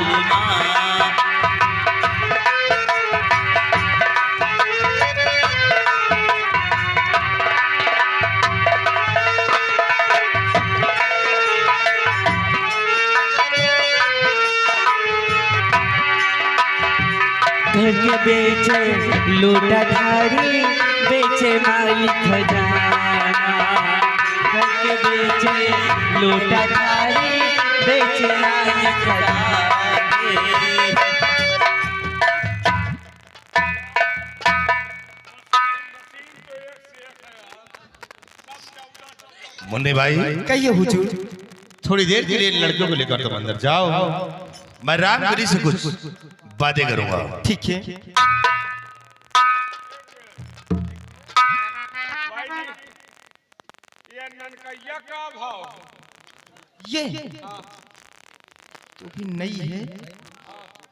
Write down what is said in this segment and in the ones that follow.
माँ। घर के बेचे लोटाधारी, बेचे मालिक खजाना। घर के बेचे लोटाधारी, बेचे मालिक खजाना। मुन्ने भाई कहिए हुजूर। थोड़ी देर के लिए लड़कियों को लेकर तुम अंदर जाओ, मैं रामगिरी से कुछ बातें करूंगा। ठीक है। का भाव ये तो भी नई है,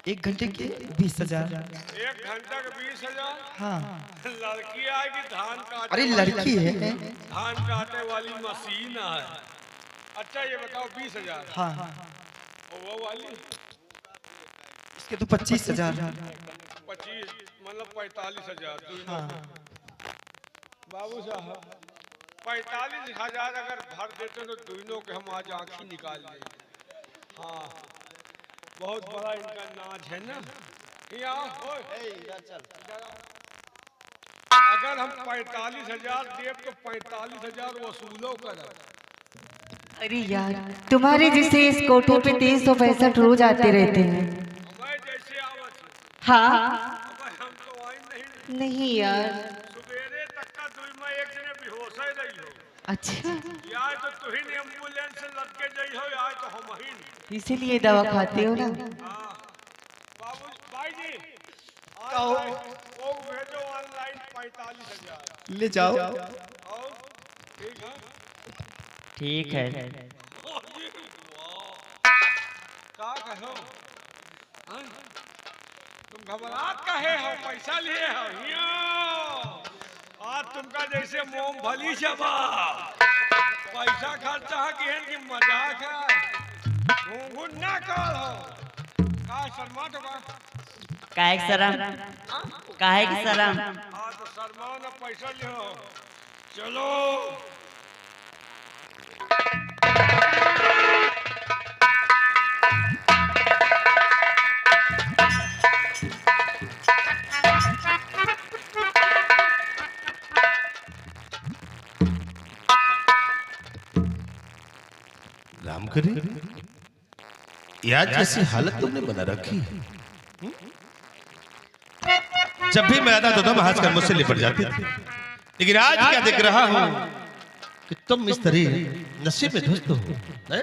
1 घंटे के 20,000। 1 घंटा के 20,000। हाँ। लड़की आएगी धान काट। अरे लड़की है। धान काटने वाली मशीन है। अच्छा ये बताओ 20,000। हाँ। और वो वाली इसके तो 25,000। 25 मतलब 45,000। हाँ। बाबू साहब 45,000 अगर भर देते तो दोनों के हम आज आंखी निकाल लेंगे। हाँ बहुत बड़ा इनका नाच है ना। अगर हम 45,000 दे तो 45,000 वसूलो कर। अरे यार, तुम्हारे जैसे इस कोठे पे 365 रोज आते रहते हैं। जैसे आवत। हाँ हम तो आई नहीं। नहीं यार। सुबेरे तक का दुई में एक जने बेहोश ही रही हो। अच्छा, यार तो तुहिन एम्बुलेंस से लग के जाइ हो, यार तो हम ही। इसीलिए दवा खाते हो ना। हाँ बाबू भाई जी कहो। वो भेजो ऑनलाइन 45,000 ले जाओ। और ठीक है। ठीक है। क्या कहो तुम घबराहट काहे हो? पैसा लिए हो यो। आज तुमका जैसे मूंगफली चबा पैसा खर्चा है कि मजाक है। घूंघून ना कर हो का शर्मा तो बा। काहे की शरम? काहे की शरम? हाँ तो शर्मा ना पैसा लियो। चलो रामगिरी यार जैसी हालत तुमने बना रखी है। जब भी मैं आता तो तुम हंसकर मुझसे लिपट जाती थी, लेकिन आज क्या देख रहा हूं कि तुम इस तरह नशे में धुस्त हो हैं?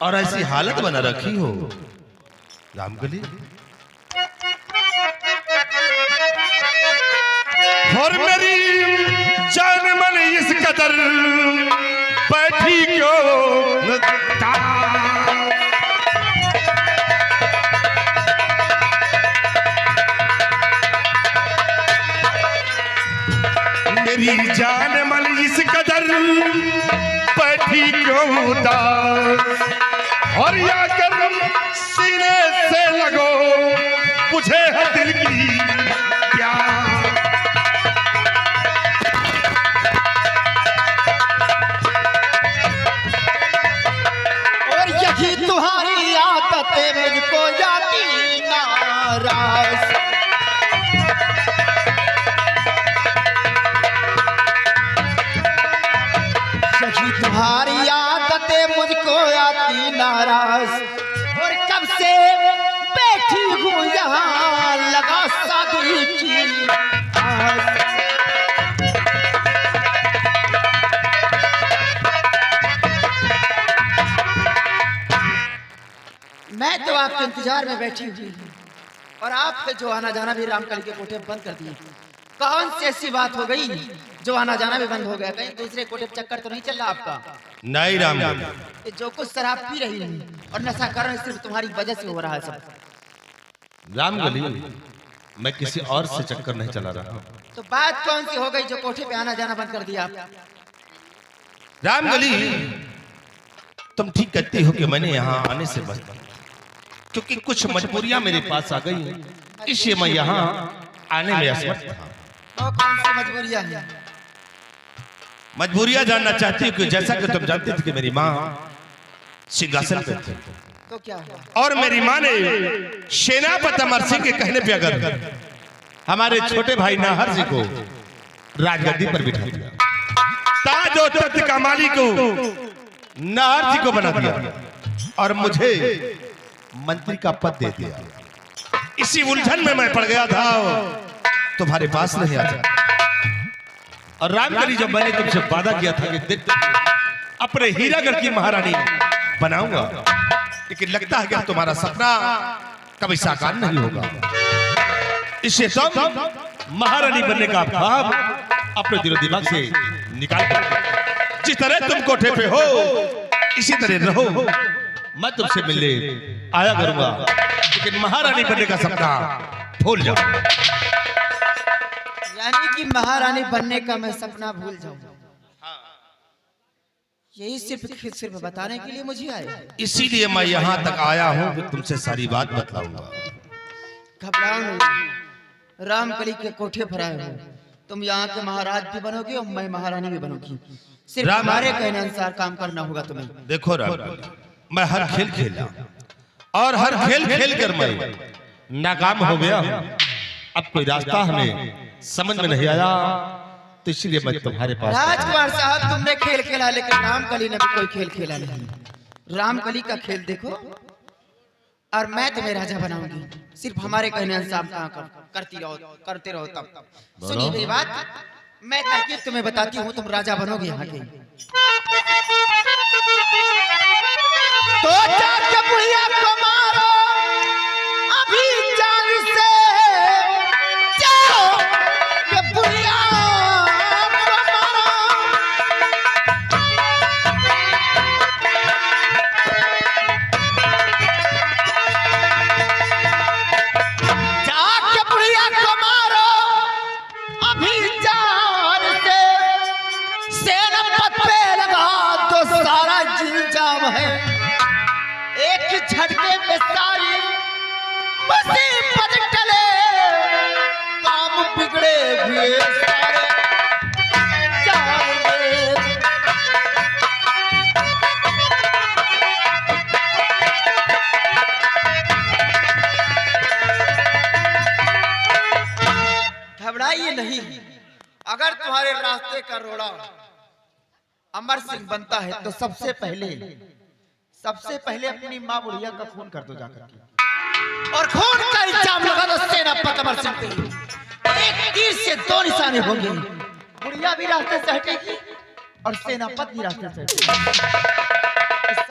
और ऐसी हालत बना रखी हो। रामगिरी और मेरी जान मन इस कदर बैठी क्यों मेरी जान मन इस कदर बैठी क्यों उदास। और या कर सीने से लगो मुझे है दिल की प्यास। और यही तुम्हारी आदतें मुझको जाती नाराज। यही तुम्हारी आदतें मुझको आती नाराज। और कब से बैठी हूँ यहाँ लगा शादी की आस। मैं तो आपके इंतजार में बैठी हुई हूँ और आपके जो आना जाना भी रामकली के कोठे बंद कर दिए। कौन सी ऐसी बात हो गई जो आना जाना भी बंद हो गया? कहीं दूसरे कोठे पे चक्कर तो नहीं चल रहा आपका? नहीं रामगिरी, ये जो कुछ शराब पी रही हूँ और नशा कर रही सिर्फ तुम्हारी वजह से हो रहा है सब। रामगिरी मैं किसी और से चक्कर नहीं चला रहा हूँ। तो बात कौन सी हो गई जो कोठे पे आना जाना बंद कर दिया आप? रामगिरी तुम ठीक कहती हो कि मैंने यहाँ आने से बस क्योंकि कुछ मजबूरियां मेरे पास आ गई, इसलिए मैं यहाँ आने में असमर्थ था। वो कौन सी मजबूरियां हैं? मजबूरियां जानना चाहती हूँ कि जैसा कि तुम जानते थे कि मेरी माँ सिंहासन पे थी, तो क्या हुआ? और मेरी माँ ने सेनापति अमर सिंह के कहने पे अगर हमारे छोटे भाई नाहर जी को राजगद्दी पर बिठा दिया, ताज और तख्त का मालिक को नाहर जी को बना दिया और मुझे मंत्री का पद दे दिया। इसी उलझन में मैं पड़ गया था, तुम्हारे पास नहीं आ सकता। और रामकली जब मैंने तुमसे वादा किया था कि अपने हीरागढ़ की महारानी बनाऊंगा, लेकिन लगता है कि तुम्हारा सपना कभी साकार नहीं होगा। इससे तुम महारानी बनने का ख्वाब अपने दिलो दिमाग से निकाल कर जिस तरह तुम कोठे पे हो इसी तरह रहो। मैं तुमसे मिलने आया करूंगा, लेकिन महारानी बनने का सपना भूल जाओ। यानी कि महारानी बनने का मैं सपना भूल जाऊं, यही सिर्फ बताने के लिए मुझे आए? इसीलिए मैं यहाँ तक आया हूँ कि तुमसे सारी बात बतलाऊंगा। घबराओ नहीं, रामकली के कोठे पर आए हो, तुम यहाँ के महाराज भी बनोगे और मैं महारानी भी बनूंगी। सिर्फ हमारे कहने अनुसार काम करना होगा तुम्हें। देखो रामकली, मैं हर खेल खेला और हर खेल खेल कर मैं नाकाम हो गया। अब कोई रास्ता हमें समझ में नहीं आया, तो इसलिए मैं तुम्हारे पास। राजकुमार साहब, तुमने खेल खेला, लेकिन रामकली ने भी कोई खेल खेला नहीं। रामकली का खेल देखो और मैं तुम्हें राजा बनाऊंगी। सिर्फ हमारे कहने अनुसार काम करते रहो। तब सुनिए मेरी बात, मैं तरकीब तुम्हें बताती हूँ, तुम राजा बनोगे यहाँ के। तो जाके बुढ़िया को मारो अभी जान से, जाओ के बुढ़िया को मारो। जाके बुढ़िया को मारो अभी जान से, सेनापति पे लगा तो सारा जिंजाम है। एक झटके में सारी मुसीबत टले, काम बिगड़े हुए सारे जाएंगे। घबराइए नहीं, अगर तुम्हारे रास्ते का रोड़ा अमर सिंह बनता है तो सबसे पहले अपनी माँ बुढ़िया का खून कर दो जाकर के, और खून का इल्जाम लगा दो सेनापति अमर सिंह पे। एक तीर से दो निशाने होंगे, बुढ़िया भी रास्ते से हटेगी और सेनापति भी रास्ते से हटेगी।